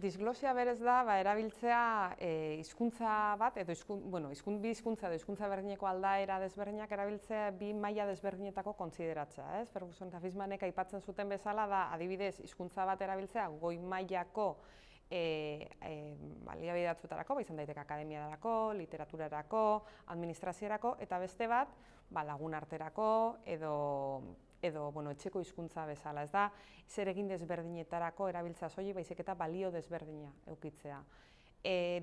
Disglosia berez da erabiltzea hizkuntza bat edo bi hizkuntza edo hizkuntza berdineko aldaera desberdinak erabiltzea bi maila desberdinetako kontsideratzea, ez? Ferguson eta Fishmanek aipatzen zuten bezala da adibidez hizkuntza bat erabiltzea goi mailako baliabide batzuetarako, izan daiteke akademiarako, literaturarako, administraziorako eta beste bat lagunarterako edo etxeko hizkuntza bezala, ez da, zer egin desberdinetarako erabiltzea soilik, baizik eta balio desberdina edukitzea.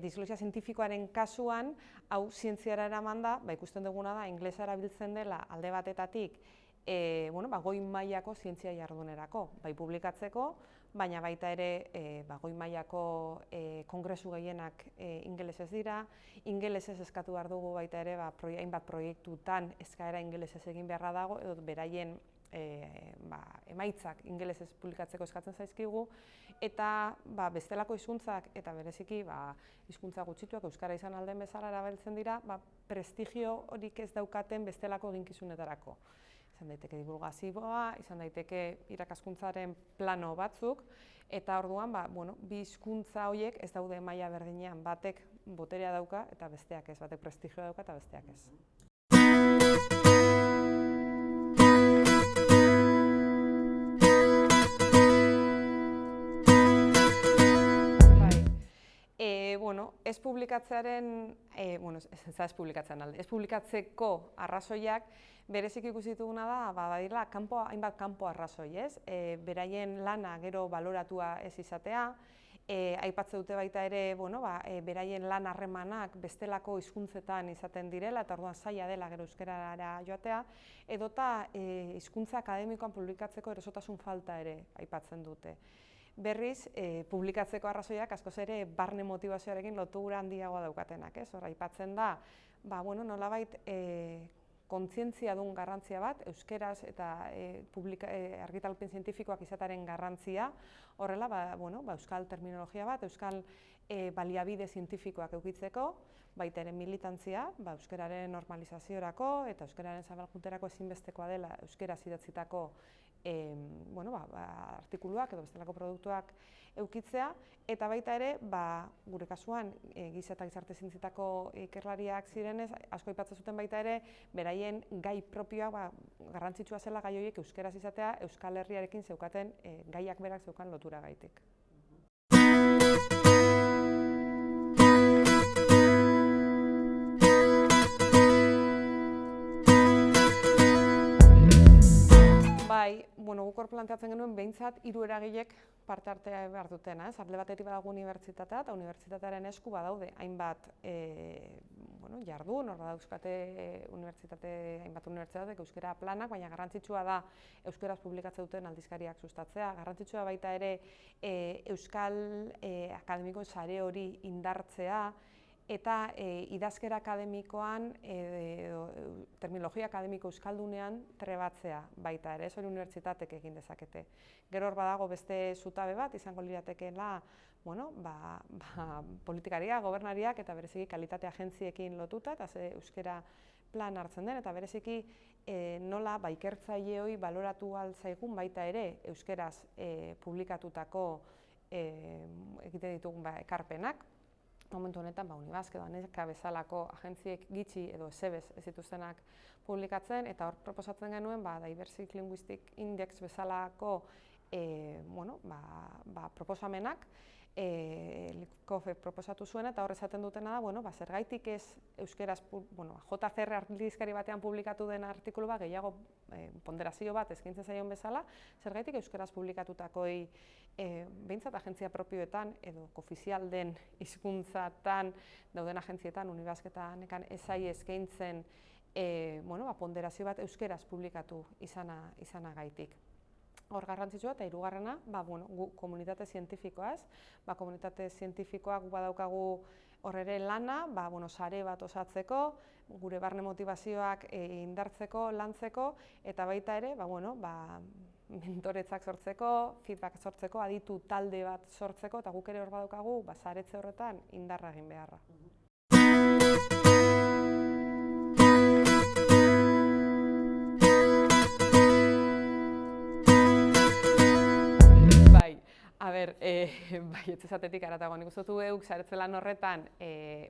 Disglosia zientifikoaren kasuan, hau zientziara eraman da, ikusten duguna da, ingelesa erabiltzen dela alde batetatik, goi mailako zientzia jardunerako, bai publikatzeko, baina baita ere goi mailako kongresu gehienak ingelesez dira, ingelesez eskatu behar dugu baita ere hainbat proiektutan eskaera ingelesez egin beharra dago, edo beraien emaitzak ingelesez publikatzeko eskatzen zaizkigu, eta bestelako hizkuntzak eta bereziki hizkuntza gutxituak euskara izan alden bezala erabiltzen dira, prestigio horik ez daukaten bestelako eginkizunetarako. Izan daiteke divulgazioa, izan daiteke irakaskuntzaren plano batzuk, eta orduan bi hizkuntza horiek ez daude maila berdinean, batek boterea dauka eta besteak ez, batek prestigioa dauka eta besteak ez. Ez publikatzeko arrazoiak berezik ikusi dituguna da, badira hainbat kanpo arrazoi, ez? Beraien lana gero baloratua ez izatea, aipatzen dute baita ere, beraien lan harremanak bestelako hizkuntzetan izaten direla, eta orduan zaila dela gero euskarara joatea, edota hizkuntza akademikoan publikatzeko erosotasun falta ere aipatzen dute. Berriz, publikatzeko arrazoiak askoz ere barne motivazioarekin lotura handiagoa daukatenak, ez? Aipatzen da, nolabait kontzientzia duen garrantzia bat, euskeraz eta argitalpen zientifikoak izataren garrantzia, horrela, euskal terminologia bat, euskal baliabide zientifikoak edukitzeko, baita ere militantzia, euskararen normalizaziorako eta euskararen zabalkunterako ezinbestekoa dela euskeraz idatzitako artikuluak edo bestelako produktuak edukitzea, eta baita ere, gure kasuan, giza eta gizarte zientzietako ikerlariak zirenez, asko aipatzen zuten baita ere, beraien gai propioa garrantzitsua zela gai horiek euskeraz izatea, Euskal Herriarekin zeukaten gaiak berak zeukan lotura gaitik. Guk hor planteatzen genuen behintzat 3 eragilek parte hartzea behar dutena. Alde batetik badago unibertsitatea, eta unibertsitatearen esku badaude hainbat jardun, hor badauzkate hainbat unibertsitateek euskara planak, baina garrantzitsua da euskaraz publikatzen duten aldizkariak sustatzea. Garrantzitsua baita ere euskal akademiko sare hori indartzea, eta idazkera akademikoan, terminologia akademiko euskaldunean trebatzea baita ere, hori unibertsitatek egin dezakete. Gero hor badago beste zutabe bat, izango liratekeela politikaria, gobernariak eta bereziki kalitate agentziekin lotuta, eta ze euskara plan hartzen den, eta bereziki nola ikertzaileoi baloratu ahal zaigun baita ere euskeraz publikatutako egiten ditugun ekarpenak. Momentu honetan, Unibasq edo Aneka bezalako agentziek gitxi edo ezebez ez dituztenak publikatzen, eta hor proposatzen genuen Diversity Linguistic Index bezalako proposamenak, Likofek proposatu zuen, eta hor esaten dutena da, zergaitik ez euskeraz, JCR aldizkari batean publikatu den artikulu bat, gehiago ponderazio bat eskaintzen zaion bezala, zergaitik euskeraz publikatutakoi behintzat agentzia propioetan edo koofizial den hizkuntzatan dauden agentzietan, Unibasq eta Anekan ez zaie eskaintzen ponderazio bat euskeraz publikatu izanagaitik. Hor garrantzitsua eta hirugarrena, komunitate zientifikoa ez. Komunitate zientifikoak badaukagu hor ere lana, sare bat osatzeko, gure barne motivazioak indartzeko, lantzeko, eta baita ere, mentoretzak sortzeko, feedback sortzeko, aditu talde bat sortzeko, eta guk ere hor badaukagu, saretze horretan indarra egin beharra. Bai, ez esatetik aratago, nik uste dut euk saretze lan horretan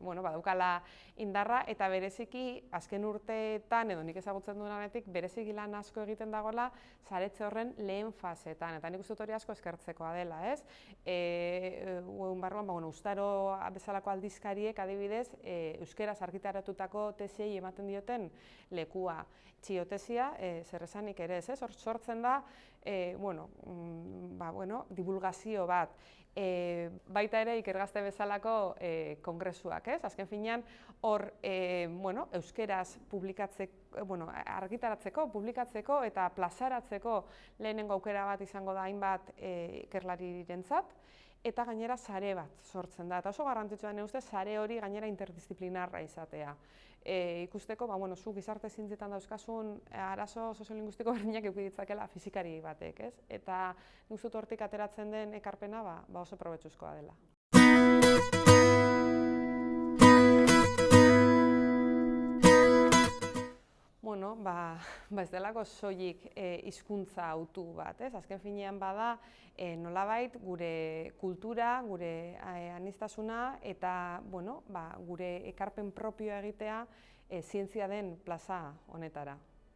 badaukala indarra, eta bereziki azken urteetan, edo nik ezagutzen duenanetik, bereziki lan asko egiten dagoela saretze horren lehen fasetan, eta nik uste dut hori asko eskertzekoa dela, ez? Barruan, Uztaro bezalako aldizkariek adibidez, euskeraz argitaratutako tesiei ematen dioten lekua. Txiotesia, zer esanik ere ez, hor sortzen da, divulgazio bat. Baita ere ikergazte bezalako kongresuak, ez? Azken finean, hor euskeraz argitaratzeko, publikatzeko eta plazaratzeko lehenengo aukera bat izango da hainbat ikerlarirentzat, eta gainera sare bat sortzen da. Eta oso garrantzitsua den ustez, sare hori gainera interdisciplinarra izatea. Ikusteko, zu gizarte zientzietan dauzkasun arazo soziolinguistiko berdinak eduki ditzakela fisikari batek, ez? Eta nik uste dut hortik ateratzen den ekarpena oso probetxuzkoa dela. Ez delako soilik hizkuntza hautu bat, ez? Azken finean bada nolabait gure kultura, gure aniztasuna eta gure ekarpen propioa egitea zientzia den plaza honetara.